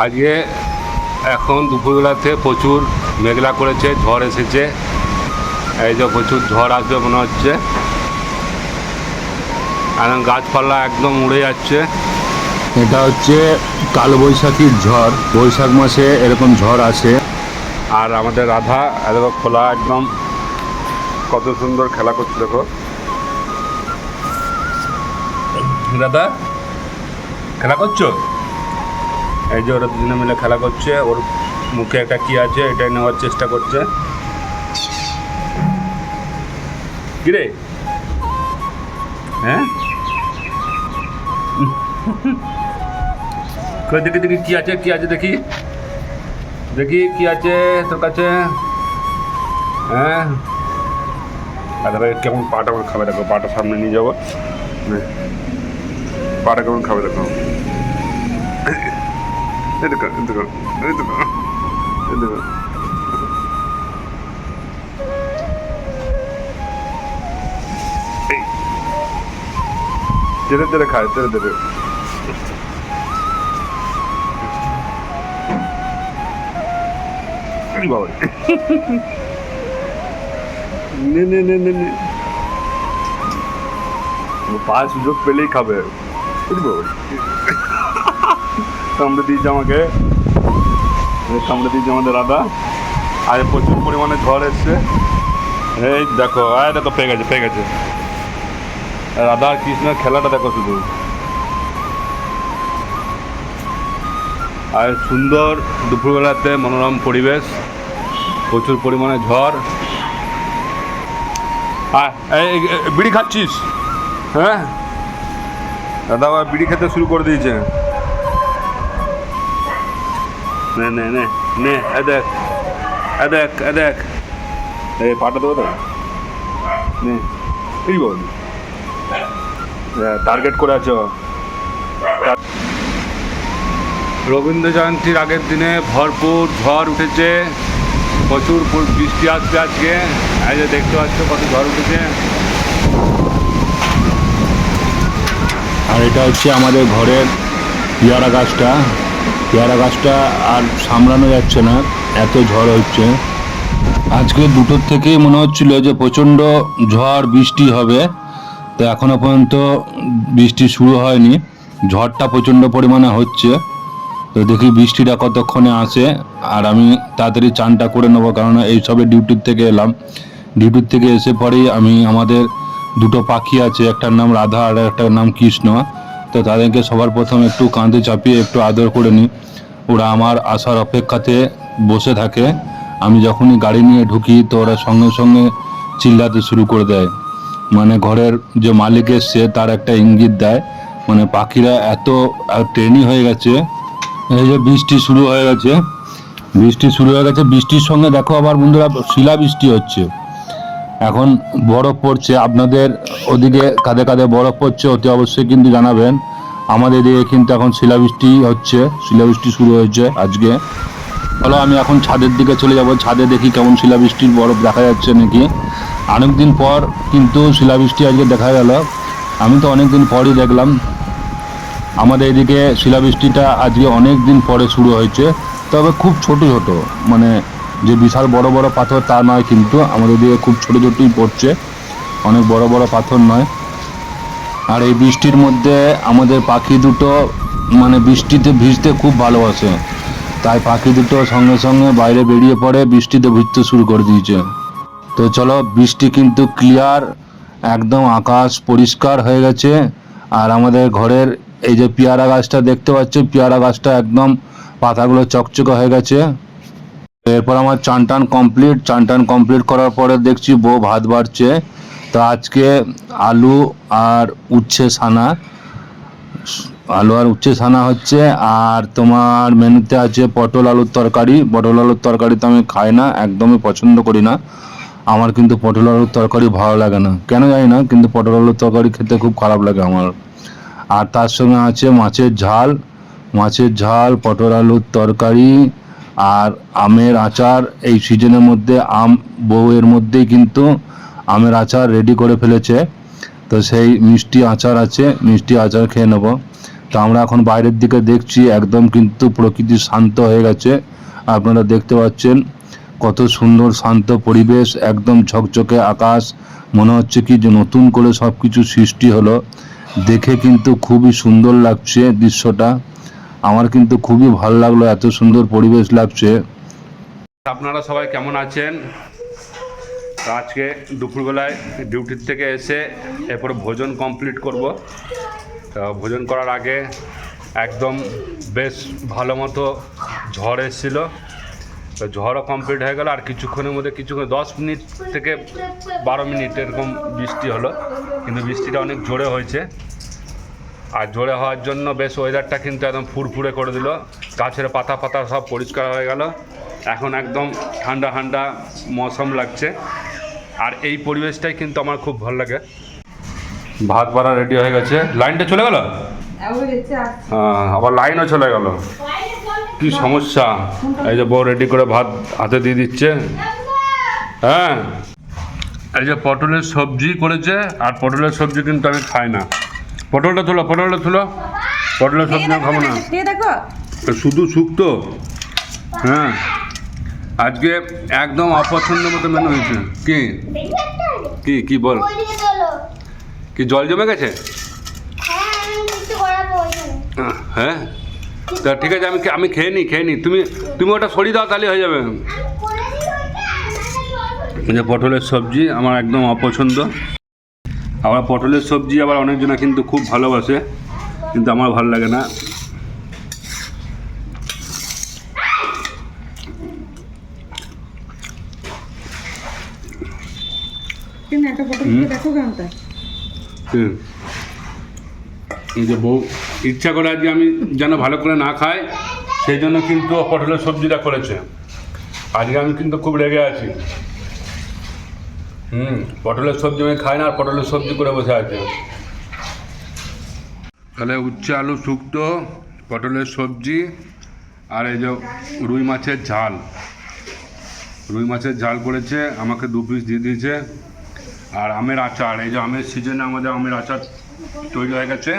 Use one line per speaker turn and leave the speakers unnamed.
আজকে এখন দুপুরবেলাতে প্রচুর মেঘলা করেছে, ঝড় এসেছে। এই যে প্রচুর ঝড় আসবে মনে হচ্ছে, এখন গাছপালা একদম উড়ে যাচ্ছে।
এটা হচ্ছে কালবৈশাখীর ঝড়। বৈশাখ মাসে এরকম ঝড় আসে।
আর আমাদের রাধা এরকম খোলা একদম কত সুন্দর খেলা করছে, দেখো রাধা খেলা করছো। এই যে ওরা দুজনে মিলে খেলা করছে, ওর মুখে একটা কি আছে এটাই নেওয়ার চেষ্টা করছে। কিরে হ্যাঁ দেখি দেখি কি আছে, কি আছে দেখি দেখি কি আছে তোর কাছে। হ্যাঁ আরে কেমন পাটা আমার খাবে, দেখো পাটা সামনে নিয়ে যাবো, পাটা কেমন খাবে দেখো। এই দেখো এই দেখো এই দেখো এই দেখো। তেরে তেরে খায়, তেরে তেরে। বাবা নে নে নে নে নে, পাঁচ সুযোগ পেলেই খাবে। কামড়ে দিয়েছে আমাকে, কামড়ে দিয়েছে আমাদের রাধা। আর প্রচুর পরিমাণে ঝড় এসছে। এই দেখো আয় দেখো পেয়ে গেছে পেয়ে গেছে। রাধা আর কৃষ্ণের খেলাটা দেখো শুধু। আর সুন্দর দুপুরবেলাতে মনোরম পরিবেশ, প্রচুর পরিমাণে ঝড়। এই বিড়ি খাচ্ছিস? হ্যাঁ দাদা আবার বিড়ি খেতে শুরু করে দিয়েছে। নে নে নে নে, এ দেখ এ দেখ এ দেখ, এই পাটা দেবো তো নে। এই বল টার্গেট করে আছো। রবীন্দ্র জয়ন্তীর আগের দিনে ভরপুর ঝড় উঠেছে, প্রচুর বৃষ্টি আসবে আজকে। এই যে দেখতে পাচ্ছ কত ঝড় উঠেছে।
আর এটা হচ্ছে আমাদের ঘরের পেয়ারা গাছটা। পেয়ারা গাছটা আর সামলানো যাচ্ছে না, এত ঝড় হচ্ছে। আজকে দুটোর থেকেই মনে হচ্ছিল যে প্রচণ্ড ঝড় বৃষ্টি হবে, তো এখনো পর্যন্ত বৃষ্টি শুরু হয়নি। ঝড়টা প্রচণ্ড পরিমাণে হচ্ছে, তো দেখি বৃষ্টিটা কতক্ষণে আসে। আর আমি তাড়াতাড়ি চানটা করে নেবো, কারণ এই সবে ডিউটির থেকে এলাম। ডিউটির থেকে এসে পরেই আমি আমাদের দুটো পাখি আছে, একটার নাম রাধা আর একটার নাম কৃষ্ণ, তো তাদেরকে সবার প্রথম একটু কাঁধে চাপিয়ে একটু আদর করে নিই। ওরা আমার আসার অপেক্ষাতে বসে থাকে। আমি যখনই গাড়ি নিয়ে ঢুকি তো ওরা সঙ্গে সঙ্গে চিল্লাতে শুরু করে দেয়, মানে ঘরের যে মালিক এসছে তার একটা ইঙ্গিত দেয়। মানে পাখিরা এত ট্রেনি হয়ে গেছে। এই যে বৃষ্টি শুরু হয়ে গেছে, বৃষ্টি শুরু হয়ে গেছে। বৃষ্টির সঙ্গে দেখো আবার বন্ধুরা শিলাবৃষ্টি হচ্ছে, এখন বরফ পড়ছে। আপনাদের ওদিকে কাঁধে কাঁধে বরফ পড়ছে অতি অবশ্যই কিন্তু জানাবেন। আমাদের এদিকে কিন্তু এখন শিলাবৃষ্টি হচ্ছে, শিলাবৃষ্টি শুরু হয়েছে আজকে। চলো আমি এখন ছাদের দিকে চলে যাব, ছাদে দেখি কেমন শিলাবৃষ্টির বরফ দেখা যাচ্ছে নাকি। অনেকদিন পর কিন্তু শিলাবৃষ্টি আজকে দেখা গেল, আমি তো অনেকদিন পরই দেখলাম। আমাদের এদিকে শিলাবৃষ্টিটা আজকে অনেক দিন পরে শুরু হয়েছে, তবে খুব ছোট ছোট, মানে যে বিশাল বড় বড় পাথর তা নয়, কিন্তু আমাদের দিকে খুব ছোট ছোটই পড়ছে, অনেক বড় বড় পাথর নয়। আর এই বৃষ্টির মধ্যে আমাদের পাখি দুটো মানে বৃষ্টিতে ভিজতে খুব ভালোবাসে, তাই পাখি দুটো সঙ্গে সঙ্গে বাইরে বেরিয়ে পড়ে বৃষ্টিতে ভিজতে শুরু করে দিয়েছে। তো চলো, বৃষ্টি কিন্তু ক্লিয়ার, একদম আকাশ পরিষ্কার হয়ে গেছে। আর আমাদের ঘরের এই যে পেয়ারা গাছটা দেখতে পাচ্ছ, পেয়ারা গাছটা একদম পাতাগুলো চকচকে হয়ে গেছে। এরপর আমার চান টান কমপ্লিট, চান টান কমপ্লিট করার পরে দেখছি বউ ভাত বাড়ছে। তো আজকে আলু আর উচ্ছে সানা, আলু আর উচ্ছে সানা হচ্ছে। আর তোমার মেনুতে আছে পটল আলুর তরকারি। পটল আলুর তরকারি তো আমি খাই না, একদমই পছন্দ করি না। আমার কিন্তু পটল আলুর তরকারি ভালো লাগে না, কেন জানি না, কিন্তু পটল আলুর তরকারি খেতে খুব খারাপ লাগে আমার। আর তার সঙ্গে আছে মাছের ঝাল, মাছের ঝাল, পটল আলুর তরকারি আর আমের আচার। এই সিজনের মধ্যে আম, বউয়ের মধ্যেই কিন্তু আমের আচার রেডি করে ফেলেছে, তো সেই মিষ্টি আচার আছে, মিষ্টি আচার খেয়ে নেবো। তো আমরা এখন বাইরের দিকে দেখছি, একদম কিন্তু প্রকৃতি শান্ত হয়ে গেছে। আপনারা দেখতে পাচ্ছেন কত সুন্দর শান্ত পরিবেশ, একদম ঝকঝকে আকাশ, মনে হচ্ছে কি যে নতুন করে সব কিছু সৃষ্টি হলো। দেখে কিন্তু খুবই সুন্দর লাগছে দৃশ্যটা, আমার কিন্তু খুবই ভালো লাগলো, এত সুন্দর পরিবেশ লাগছে।
আপনারা সবাই কেমন আছেন? তো আজকে দুপুরবেলায় ডিউটির থেকে এসে এরপরে ভোজন কমপ্লিট করব। তো ভোজন করার আগে একদম বেশ ভালো মতো ঝড় এসেছিল, তো ঝড়ও কমপ্লিট হয়ে গেল। আর কিছুক্ষণের মধ্যে 10 মিনিট থেকে 12 মিনিট এরকম বৃষ্টি হলো, কিন্তু বৃষ্টিটা অনেক জোরে হয়েছে। আর জোরে হওয়ার জন্য বেশ ওয়েদারটা কিন্তু একদম ফুরফুরে করে দিল, গাছের পাতা পাতা সব পরিষ্কার হয়ে গেল। এখন একদম ঠান্ডা ঠান্ডা মৌসুম লাগছে, আর এই পরিবেশটাই কিন্তু আমার খুব ভালো লাগে। ভাত বাড়া রেডি হয়ে গেছে, লাইনটা চলে গেল, আবার লাইনও চলে গেল, কি সমস্যা। এই যে বউ রেডি করে ভাত হাতে দিয়ে দিচ্ছে। হ্যাঁ, এই যে পটলের সবজি করেছে, আর পটলের সবজি কিন্তু আমি খাই না। পটলটা তুলো, পটলের সবজি আমি খাবো না, শুধু শুক্তো। হ্যাঁ, আজকে একদম অপছন্দ মতো মেনু হয়েছে। কি কি কি বল, কি জল জমে গেছে? হ্যাঁ, তা ঠিক আছে, আমি খেয়ে নিই, তুমি ওটা সরিয়ে দাও, তাহলে হয়ে যাবে। যে পটলের সবজি আমার একদম অপছন্দ। আবার পটলের সবজি আবার অনেকজনা কিন্তু খুব ভালোবাসে, কিন্তু আমার ভালো লাগে না। এই যে বউ ইচ্ছা করে আজকে আমি যেন ভালো করে না খাই, সেই জন্য কিন্তু পটলের সবজিটা করেছে। আজকে আমি কিন্তু খুব রেগে আছি। পটলের সবজি আমি খাই না, আর পটলের সবজি করে বসে আছে। তাহলে উচ্ছে আলু শুক্তো, পটলের সবজি, আর এই যে রুই মাছের ঝাল করেছে, আমাকে 2 পিস দিয়ে দিয়েছে। আর আমের আচার, এই যে আমের সিজনে আমাদের আমের আচার তৈরি হয়ে গেছে।